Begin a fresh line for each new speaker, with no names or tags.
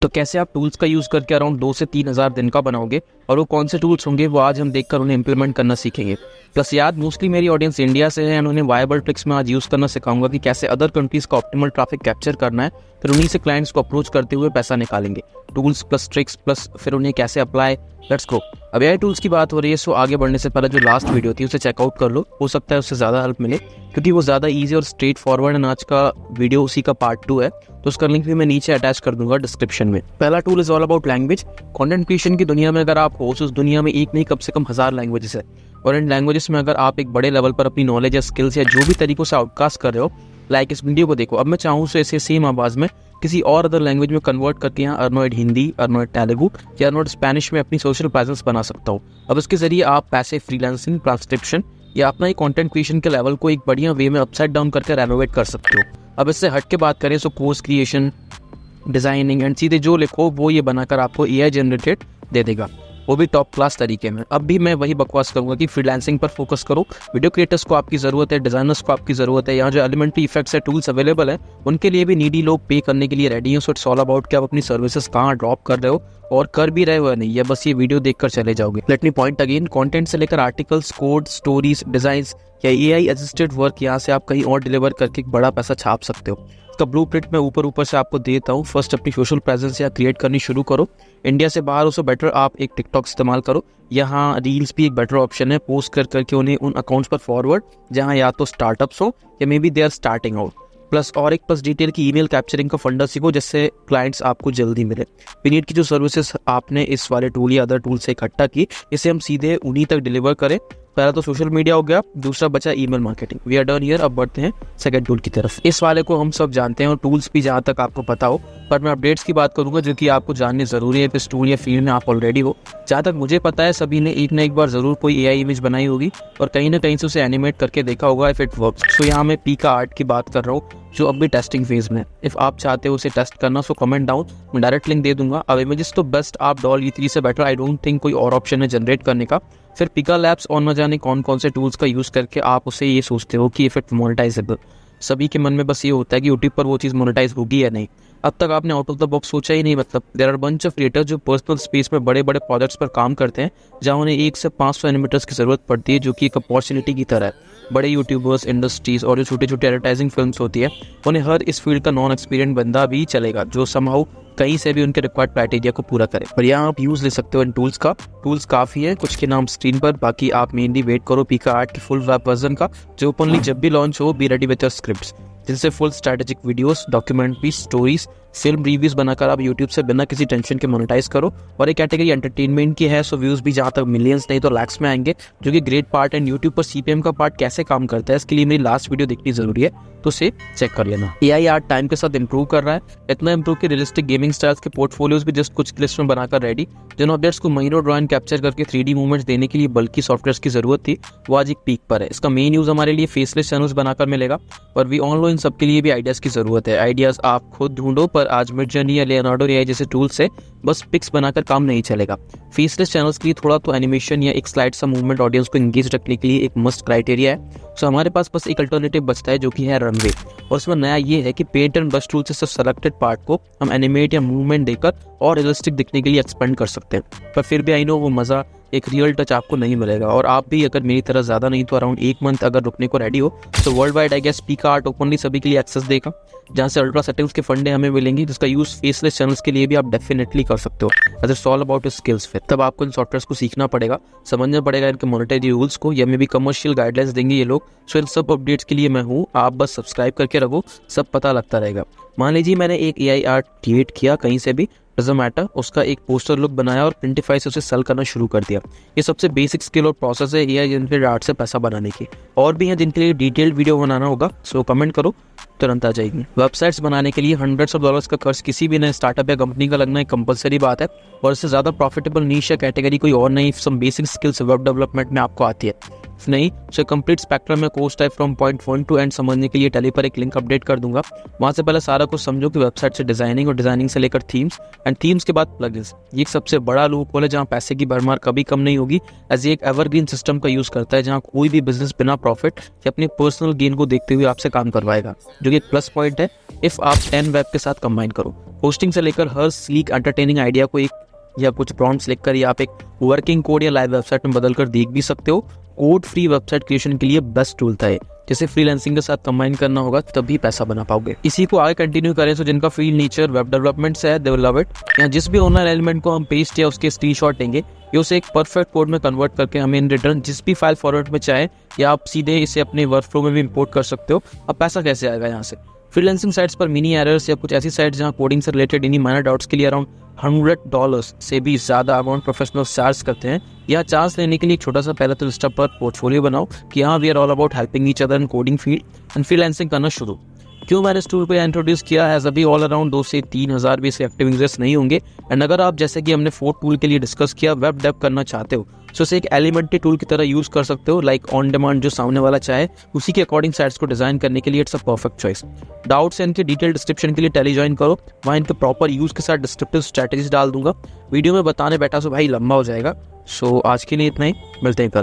तो कैसे आप टूल्स का यूज़ करके अराउंड 2 से 3 हज़ार दिन का बनाओगे और वो कौन से टूल्स होंगे वो आज हम देखकर उन्हें इंप्लीमेंट करना सीखेंगे। प्लस याद मोस्टली मेरी ऑडियंस इंडिया से है एंड उन्हें वायबल ट्रिक्स में आज यूज़ करना सिखाऊंगा कि कैसे अदर कंट्रीज़ का ऑप्टिमल ट्रैफिक कैप्चर करना है, फिर उन्हीं से क्लाइंट्स को अप्रोच करते हुए पैसा निकालेंगे। टूल्स प्लस ट्रिक्स प्लस फिर उन्हें कैसे अप्लाई, लेट्स गो। अब AI टूल्स की बात हो रही है, सो आगे बढ़ने से पहले जो लास्ट वीडियो थी उसे चेकआउट कर लो, हो सकता है उससे ज़्यादा हेल्प मिले क्योंकि वो ज़्यादा ईजी और स्ट्रेट फॉरवर्ड एंड आज का वीडियो उसी का पार्ट 2 है, तो उसका लिंक भी मैं नीचे अटैच कर दूंगा डिस्क्रिप्शन में। पहला tool is all about language. Content creation की दुनिया में अगर आप हो तो उस दुनिया में एक नहीं कम से कम 1000 लैंग्वेजेस है और इन लैंग्वेजेस में अगर आप एक बड़े लेवल पर अपनी नॉलेज या स्किल्स या जो भी तरीकों से आउटकास्ट कर रहे हो, लाइक इस वीडियो को देखो, अब मैं चाहूँ तो इसे सेम आवाज़ में किसी और अदर लैंग्वेज में कन्वर्ट करके यहाँ अर्नोइड हिंदी, अर्नोइड तेलुगु या अर्नोइड स्पेनिश में अपनी सोशल प्रेजेंस बना सकता हूँ। अब इसके जरिए आप पैसे, फ्रीलांसिंग, ट्रांसक्रिप्शन या अपना ही कंटेंट क्रिएशन के लेवल को एक बढ़िया वे में अपसाइड डाउन करके रेनोवेट कर सकते हो। अब इससे हट के बात करें तो कोर्स क्रिएशन, डिजाइनिंग एंड सीधे जो लिखो वो ये बनाकर आपको AI जनरेटेड दे देगा, वो भी टॉप क्लास तरीके में। अब भी मैं वही बकवास करूंगा कि फ्रीलांसिंग पर फोकस करो, वीडियो क्रिएटर्स को आपकी ज़रूरत है, डिजाइनर्स को आपकी ज़रूरत है, यहाँ जो एलिमेंट्री इफेक्ट्स है, टूल्स अवेलेबल है, उनके लिए भी नीडी लोग पे करने के लिए रेडी हैं। सो इट्स ऑल अबाउट कि आप अपनी सर्विसेज कहाँ ड्रॉप कर रहे हो और कर भी रहे हो या नहीं, या बस ये वीडियो देखकर चले जाओगे। Let me point again, content से लेकर आर्टिकल्स, कोड, स्टोरीज, डिजाइंस या AI असिस्टेड वर्क, यहाँ से आप कहीं और डिलीवर करके एक बड़ा पैसा छाप सकते हो। इसका ब्लूप्रिंट मैं ऊपर से आपको देता हूँ। फर्स्ट अपनी सोशल प्रेजेंस या क्रिएट करनी शुरू करो। इंडिया से बाहर हो सो बेटर आप एक टिकटॉक इस्तेमाल करो, यहाँ रील्स भी एक बेटर ऑप्शन है। पोस्ट कर करके उन्हें उन अकाउंट्स पर फॉरवर्ड जहाँ या तो स्टार्टअप्स हो या maybe they are starting out. Plus और एक प्लस डिटेल की ईमेल कैप्चरिंग का फंडा सीखो जिससे क्लाइंट्स आपको जल्दी मिले। विनीत की जो सर्विसेज आपने इस वाले टूल या अदर टूल से इकट्ठा की, इसे हम सीधे उन्हीं तक डिलीवर करें। पहला तो सोशल मीडिया हो गया, दूसरा बचा email marketing. We are done here. अब बढ़ते हैं सेकंड टूल की तरफ। इस वाले को हम सब जानते हैं और टूल्स भी जहाँ तक आपको पता हो, पर मैं अपडेट्स की बात करूंगा जो कि आपको जानने जरूरी है इस टूल या फील्ड में आप ऑलरेडी हो। जहाँ तक मुझे पता है सभी ने एक ना एक बार जरूर कोई AI इमेज बनाई होगी और कहीं ना कहीं से उसे एनिमेट करके देखा होगा इफ इट वर्क्स। सो यहाँ मैं पीका आर्ट की बात कर रहा हूँ जो अब भी टेस्टिंग फेज में। इफ आप चाहते हो उसे टेस्ट करना सो कमेंट डाउन, मैं डायरेक्ट लिंक दे दूंगा। अब इमेजेस तो बेस्ट आप डॉल E3 से बेटर आई डोंट थिंक कोई और ऑप्शन है जनरेट करने का। फिर पिका लैब्स और न जाने कौन कौन से टूल्स का यूज़ करके आप उसे ये सोचते हो कि इफ इट मोनेटाइजेबल। सभी के मन में बस ये होता है कि यूट्यूब पर वो चीज़ मोनेटाइज होगी या नहीं। अब तक आपने आउट ऑफ द बॉक्स सोचा ही नहीं। मतलब there are bunch of creators जो पर्सनल स्पेस में बड़े बड़े प्रोजेक्ट्स पर काम करते हैं जहाँ उन्हें 1 से 500 एनिमेटर्स की ज़रूरत पड़ती है, जो कि एक अपॉर्चुनिटी की तरह है। बड़े यूट्यूबर्स, इंडस्ट्रीज और जो छोटे छोटे एडवर्टाइजिंग फिल्म्स होती है, उन्हें हर इस फील्ड का नॉन एक्सपीरियंस बंदा भी चलेगा जो समहाउ कहीं से भी उनके रिक्वायर्ड क्राइटेरिया को पूरा करे। पर यहाँ आप यूज़ ले सकते हो इन टूल्स का। टूल्स काफ़ी है, कुछ के नाम स्क्रीन पर, बाकी आप मेनली वेट करो पिका आर्ट के फुल वेब वर्जन का जो ओपनली जब भी लॉन्च हो। Be ready with your scripts जिनसे full strategic videos, documentary, stories, film reviews बनाकर आप यूट्यूब से बिना किसी टेंशन के मोनेटाइज करो। और एक कैटेगरी एंटरटेनमेंट की है, सो व्यूज भी जहाँ तक मिलियंस नहीं तो लैक्स में आएंगे, जो कि ग्रेट पार्ट है। यूट्यूब पर CPM का पार्ट कैसे काम करता है इसके लिए मेरी लास्ट वीडियो देखनी जरूरी है, तो उसे चेक कर लेना। AI आर्ट टाइम के साथ इंप्रूव कर रहा है, इतना इंप्रूव कि रियलिस्टिक गेमिंग स्टाइल्स के पोर्टफोलियोज भी जस्ट कुछ लिस्ट में बनाकर रेडी। जिन ऑब्जेक्ट्स को महीनों ड्रॉ एंड कैप्चर करके 3D मूवमेंट्स देने के लिए बल्कि सॉफ्टवेयर की जरूरत थी, वो आज एक पीक पर है। इसका मेन यूज हमारे लिए फेसलेस चैनल्स बनाकर मिलेगा, पर वी ऑन लो इन सब के लिए भी आइडियाज की जरूरत है। आइडियाज आप खुद ढूंढो, पर आज मिडजर्नी या लियोनार्डो AI जैसे टूल से बस पिक्स बनाकर काम नहीं चलेगा। फेसलेस चैनल्स के लिए थोड़ा तो एनिमेशन या एक स्लाइड सा मूवमेंट ऑडियंस को एंगेज रखने के लिए एक मस्ट क्राइटेरिया है। सो हमारे पास बस एक अल्टरनेटिव बचता है जो कि है रनवे, और इसमें नया ये है कि पेंट एंड ब्रश टूल से सिर्फ सेलेक्टेड पार्ट को हम एनिमेट या मूवमेंट देकर और रियलिस्टिक दिखने के लिए एक्सपेंड कर सकते हैं। पर फिर भी आई नो वो मज़ा, एक रियल टच आपको नहीं मिलेगा। और आप भी अगर मेरी तरह ज़्यादा नहीं तो अराउंड 1 मंथ अगर रुकने को रेडी हो तो world wide I guess Pika Art openly सभी के लिए एक्सेस देगा, जहाँ से अल्ट्रा सेटिंग्स के फंडे हमें मिलेंगे, जिसका यूज़ फेसलेस चैनल्स के लिए भी आप डेफिनेटली कर सकते हो। अगर इट्स ऑल अबाउट स्किल्स, फिर तब आपको इन सॉफ्टवेयर को सीखना पड़ेगा, समझना पड़ेगा इनके मॉनेटरी रूल्स को, या मे भी कमर्शियल गाइडलाइंस देंगे ये लोग। सो इन सब अपडेट्स के लिए मैं हूँ, आप बस सब्सक्राइब करके रखो, सब पता लगता रहेगा। मान लीजिए मैंने एक AI आर्ट क्रिएट किया कहीं से भी, डजंट मैटर, उसका एक पोस्टर लुक बनाया और प्रिंटिफाई से उसे सेल करना शुरू कर दिया। ये सबसे बेसिक स्किल और प्रोसेस है AI जनरेटेड आर्ट से पैसा बनाने की। और भी हैं जिनके लिए डिटेल्ड वीडियो बनाना होगा, सो कमेंट करो, तुरंत आ जाएगी। वेबसाइट्स बनाने के लिए $100s of का खर्च किसी भी नए स्टार्टअप या कंपनी का लगना एक कंपलसरी बात है, और इससे ज़्यादा प्रॉफिटेबल नीश या कैटेगरी कोई और नहीं। Some basic skills web development में आपको आती है। सिर्फ नहीं, उसे कंप्लीट स्पेक्ट्रम में course type from point 1 to end समझने के लिए टेली पर एक लिंक अपडेट कर दूंगा। वहाँ से पहले सारा कुछ समझो कि वेबसाइट से डिजाइनिंग और डिजाइनिंग से लेकर थीम्स एंड थीम्स के बाद प्लगइन्स। ये एक सबसे बड़ा लूप होल है जहाँ पैसे की भरमार कभी कम नहीं होगी, एज ये एक एवरग्रीन सिस्टम का यूज करता है जहाँ कोई भी बिजनेस बिना प्रॉफिट या अपनी पर्सनल गेन को देखते हुए आपसे काम करवाएगा, जो कि एक प्लस पॉइंट है इफ आप 10 वेब के साथ कंबाइन करो। होस्टिंग से लेकर हर स्लीक एंटरटेनिंग आइडिया को एक या कुछ प्रॉम्प्ट्स लिखकर या आप एक वर्किंग कोड या लाइव वेबसाइट में बदल कर देख भी सकते हो। कोड फ्री वेबसाइट क्रिएशन के लिए बेस्ट टूल था ये, जैसे फ्रीलांसिंग के साथ कंबाइन करना होगा तभी पैसा बना पाओगे। इसी को आगे कंटिन्यू करें तो जिनका फील्ड नेचर वेब डेवलपमेंट से है, दे विल लव इट। यहाँ जिस भी ऑनलाइन एलिमेंट को हम पेस्ट या उसके स्क्रीनशॉट लेंगे, ये उसे एक परफेक्ट कोड में कन्वर्ट करके हमें इन रिटर्न जिस भी फाइल फॉर्मेट में चाहे या आप सीधे इसे अपने वर्क फ्लो में भी इंपोर्ट कर सकते हो। अब पैसा कैसे आएगा यहाँ से? फ्रीलांसिंग साइट्स पर मिनी एरर्स या कुछ ऐसी साइट्स जहाँ कोडिंग से रिलेटेड इन्हीं माइनर डाउट्स के लिए अराउंड $100 से भी ज्यादा अमाउंट प्रोफेशनल चार्ज करते हैं। यहाँ चांस लेने के लिए छोटा सा पहले तो स्टेप पर पोर्टफोलियो बनाओ कि हाँ we are all about helping each other in coding field and freelancing करना शुरू। क्यों मैंने इस टूल को इंट्रोड्यूस किया है? अभी ऑल अराउंड 2 से 3 हज़ार भी इसके एक्टिव यूजर्स नहीं होंगे। एंड अगर आप जैसे कि हमने 4 टूल के लिए डिस्कस किया वेब डेव करना चाहते हो तो इसे एक एलिमेंट्री टूल की तरह यूज कर सकते हो, लाइक ऑन डिमांड, जो सामने वाला चाहे उसी के अकॉर्डिंग साइट्स को डिजाइन करने के लिए it's a perfect choice. Doubts है इनके डिटेल डिस्क्रिप्शन के लिए टेली ज्वाइन करो, वहाँ इनके प्रॉपर यूज के साथ डिस्क्रिप्टिव स्ट्रेटेजीज डाल दूंगा। वीडियो में बताने बैठा सो भाई लंबा हो जाएगा। सो आज के लिए इतना ही, मिलते हैं कल।